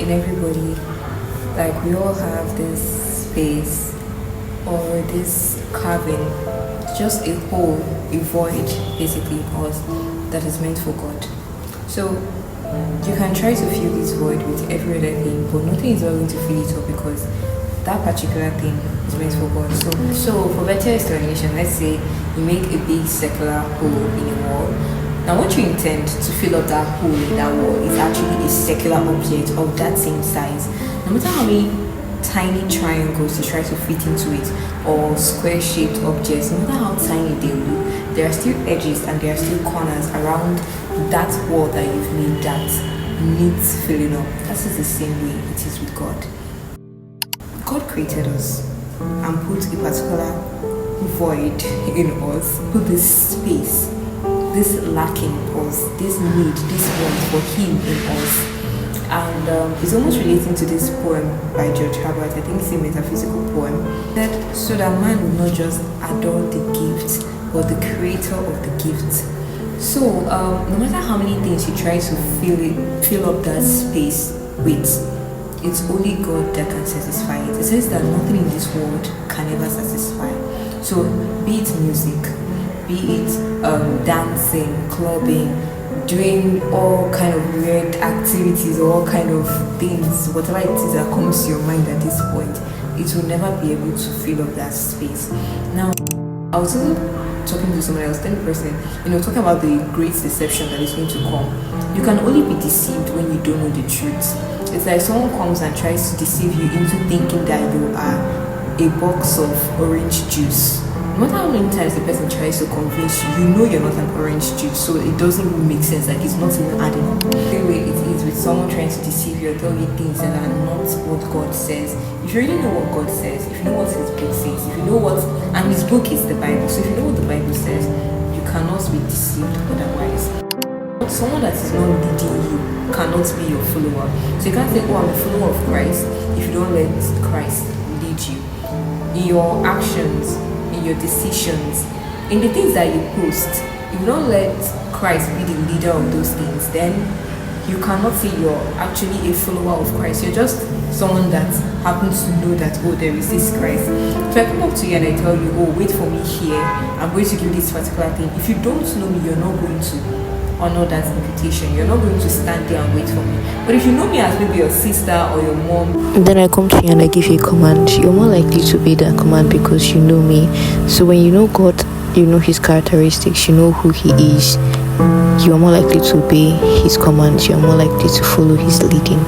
in everybody, like we all have this space or this carving, just a hole, a void basically in us that is meant for God. So you can try to fill this void with every other thing, but nothing is going to fill it up because that particular thing is meant for God. So for better explanation, let's say you make a big circular hole in a wall. Now what you intend to fill up that hole in that wall is actually a circular object of that same size. No matter how many tiny triangles you try to fit into it, or square shaped objects, no matter how tiny they look, there are still edges and there are still corners around that wall that you've made that needs filling up. That is the same way it is with God. God created us and put a particular void in us, put this space, this lacking in us, this need, this want for Him in us. And it's almost relating to this poem by George Herbert. I think it's a metaphysical poem that so that man will not just adore the gift but the creator of the gift. So no matter how many things you try to fill up that space with, it's only God that can satisfy it. It says that nothing in this world can ever satisfy. So be it music, be it dancing, clubbing, doing all kind of weird activities or all kind of things, whatever it is that comes to your mind at this point, it will never be able to fill up that space. Now, I was also talking to someone else, telling the person, talking about the great deception that is going to come. You can only be deceived when you don't know the truth. It's like someone comes and tries to deceive you into thinking that you are a box of orange juice. No matter how many times the person tries to convince you, you know you're not an orange juice, so it doesn't even make sense, like it's not even adding up. The same way it is with someone trying to deceive you or tell you things that are not what God says. If you really know what God says, if you know what His book says, if you know what, and His book is the Bible, so if you know what the Bible says, you cannot be deceived otherwise. Someone that is not leading you cannot be your follower. So you can't say, oh, I'm a follower of Christ, if you don't let Christ lead you. In your actions, in your decisions, in the things that you post, if you don't let Christ be the leader of those things, then you cannot say you're actually a follower of Christ. You're just someone that happens to know that, oh, there is this Christ. So I come up to you and I tell you, oh, wait for me here, I'm going to give this particular thing. If you don't know me, you're not going to honor that invitation. You're not going to stand there and wait for me. But if you know me as maybe your sister or your mom, then I come to you and I give you a command, you're more likely to obey that command because you know me. So when you know God, you know His characteristics, you know who He is, you are more likely to obey His commands, you are more likely to follow His leading.